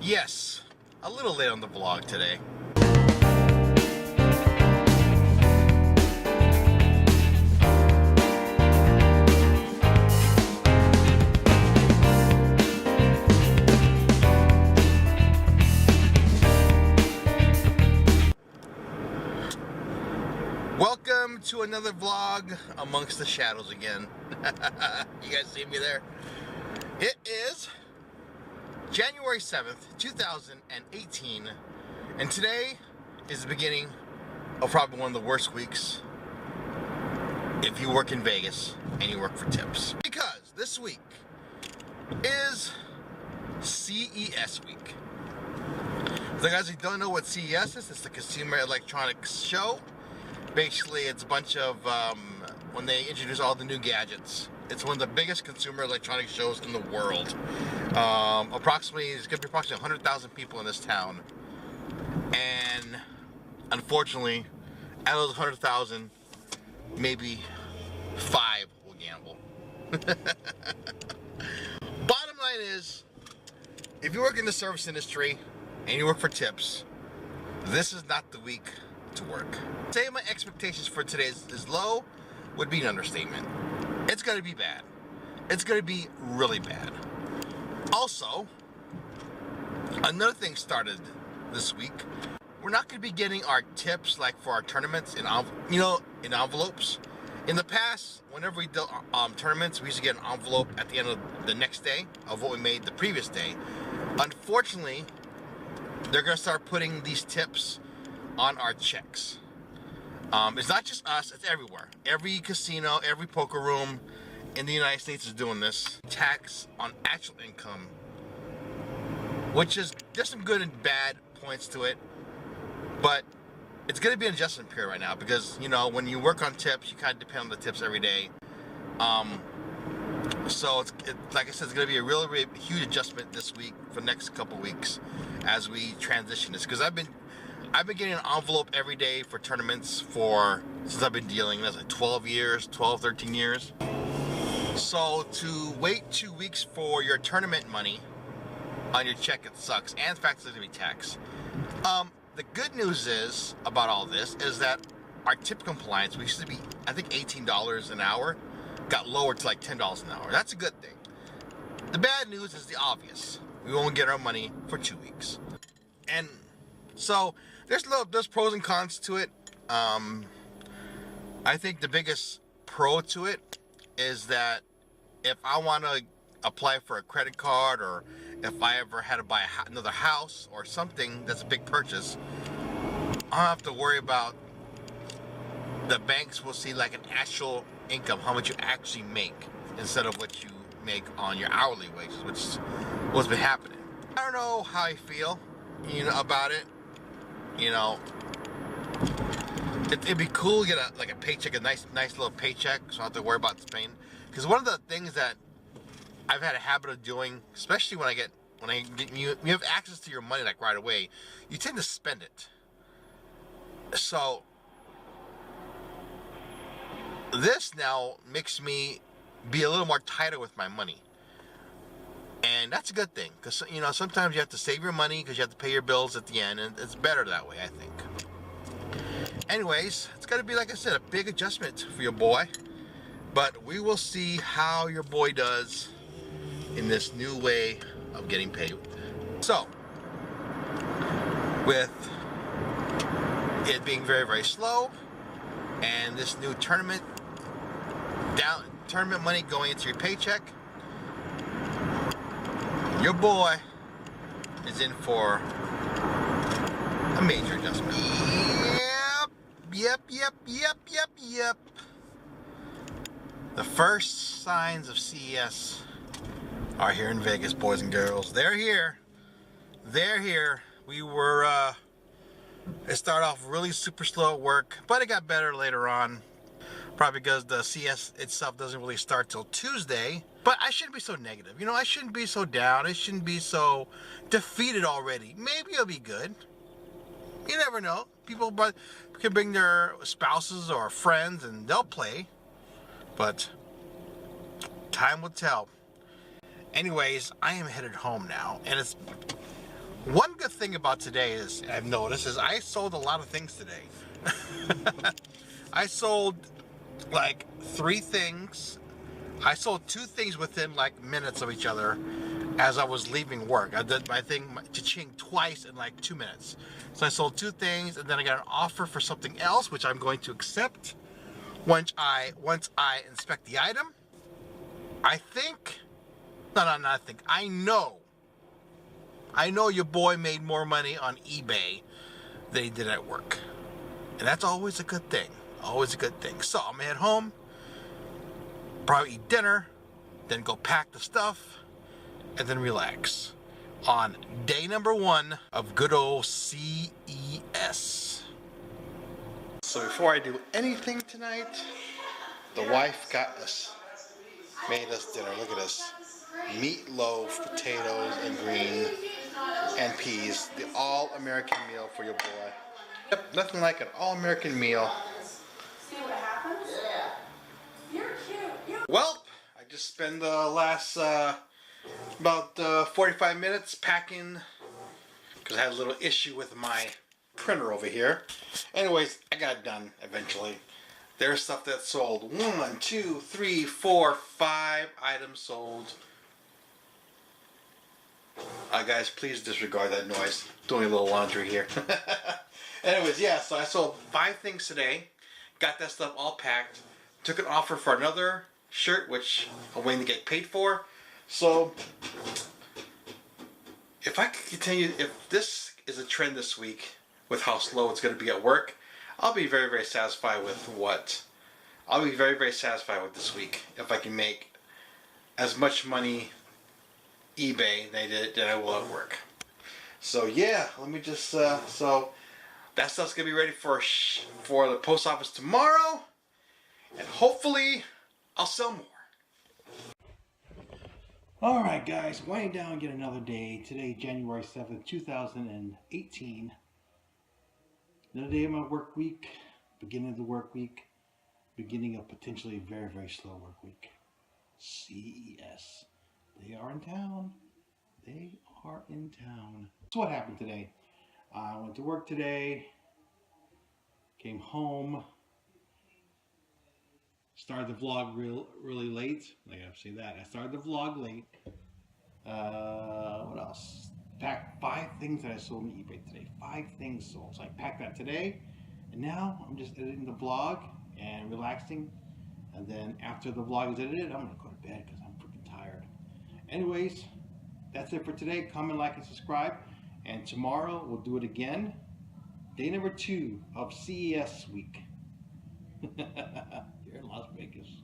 Yes, a little late on the vlog today. Welcome to another vlog amongst the shadows again. You guys see me there? It is January 7th, 2018, and today is the beginning of probably one of the worst weeks if you work in Vegas and you work for tips. Because this week is CES week. For the guys who don't know what CES is, it's the Consumer Electronics Show. Basically, it's a bunch of, when they introduce all the new gadgets. It's one of the biggest consumer electronics shows in the world. There's going to be approximately 100,000 people in this town. And unfortunately, out of those 100,000, maybe 5 will gamble. Bottom line is, if you work in the service industry and you work for tips, this is not the week to work. Say my expectations for today is low would be an understatement. It's going to be bad. It's going to be really bad. Also, another thing started this week. We're not going to be getting our tips like for our tournaments in envelopes. In the past, whenever we did tournaments, we used to get an envelope at the end of the next day of what we made the previous day. Unfortunately, they're going to start putting these tips on our checks. It's not just us, it's everywhere. Every casino, every poker room in the United States is doing this. Tax on actual income, which is, there's some good and bad points to it, but it's going to be an adjustment period right now because, you know, when you work on tips, you kind of depend on the tips every day. So like I said, it's going to be a really huge adjustment this week for the next couple weeks as we transition this, because I've been getting an envelope every day for tournaments since I've been dealing. That's like 13 years. So to wait 2 weeks for your tournament money on your check, it sucks. And the fact that there's gonna be tax. The good news is about all this is that our tip compliance, we used to be, I think, $18 an hour, got lowered to like $10 an hour. That's a good thing. The bad news is the obvious. We won't get our money for 2 weeks. And so there's pros and cons to it. I think the biggest pro to it is that if I want to apply for a credit card, or if I ever had to buy another house or something that's a big purchase, I don't have to worry about, the banks will see like an actual income, how much you actually make, instead of what you make on your hourly wages, which is what's been happening. I don't know how I feel, about it. It'd be cool to get a paycheck, a nice little paycheck, so I don't have to worry about Spain. Because one of the things that I've had a habit of doing, especially when you have access to your money like right away, you tend to spend it. So this now makes me be a little more tighter with my money. And that's a good thing, because sometimes you have to save your money because you have to pay your bills at the end, and it's better that way, I think. Anyways, it's going to be, like I said, a big adjustment for your boy, but we will see how your boy does in this new way of getting paid. So, with it being very slow, and this new tournament money going into your paycheck, your boy is in for a major adjustment. Yep. The first signs of CES are here in Vegas, boys and girls. They're here. It started off really super slow at work, but it got better later on. Probably because the CS itself doesn't really start till Tuesday. But I shouldn't be so negative. I shouldn't be so down. I shouldn't be so defeated already. Maybe it'll be good. You never know. People can bring their spouses or friends and they'll play. But time will tell. Anyways, I am headed home now. And it's One good thing about today is, I've noticed, is I sold a lot of things today. I sold like 3 things. I sold 2 things within like minutes of each other as I was leaving work. I did my thing, cha-ching, twice in like 2 minutes. So I sold 2 things, and then I got an offer for something else, which I'm going to accept once I inspect the item. I think, I know your boy made more money on eBay than he did at work. And that's always a good thing. Always a good thing. So I'm gonna head home, probably eat dinner, then go pack the stuff, and then relax on day number 1 of good old CES. So before I do anything tonight, the wife made us dinner. Look at this. Meatloaf, potatoes, and green, and peas. The all-American meal for your boy. Yep, nothing like an all-American meal. See what happens? Yeah. You're cute. Well, I just spent the last about 45 minutes packing because I had a little issue with my printer over here. Anyways, I got it done eventually. There's stuff that sold. 1, 2, 3, 4, 5 items sold. Guys, please disregard that noise. Doing a little laundry here. Anyways, yeah, so I sold 5 things today. Got that stuff all packed. Took an offer for another shirt, which I'm waiting to get paid for. So, if I could continue, if this is a trend this week with how slow it's going to be at work, I'll be very, very satisfied with I'll be very, very satisfied with this week if I can make as much money eBay than I will at work. So yeah, let me just so that stuff's gonna be ready for the post office tomorrow, and hopefully I'll sell more. All right, guys, winding down yet another day. Today, January 7th, 2018. Another day of my work week, beginning of the work week, beginning of potentially a very, very slow work week. CES. They are in town. They are in town. So what happened today? I went to work today, came home, started the vlog really late. I gotta say that. I started the vlog late. What else? Packed 5 things that I sold on eBay today. 5 things sold. So I packed that today, and now I'm just editing the vlog and relaxing. And then after the vlog is edited, I'm gonna go to bed because I'm freaking tired. Anyways, that's it for today. Comment, like, and subscribe. And tomorrow we'll do it again. Day number 2 of CES week. Here in Las Vegas.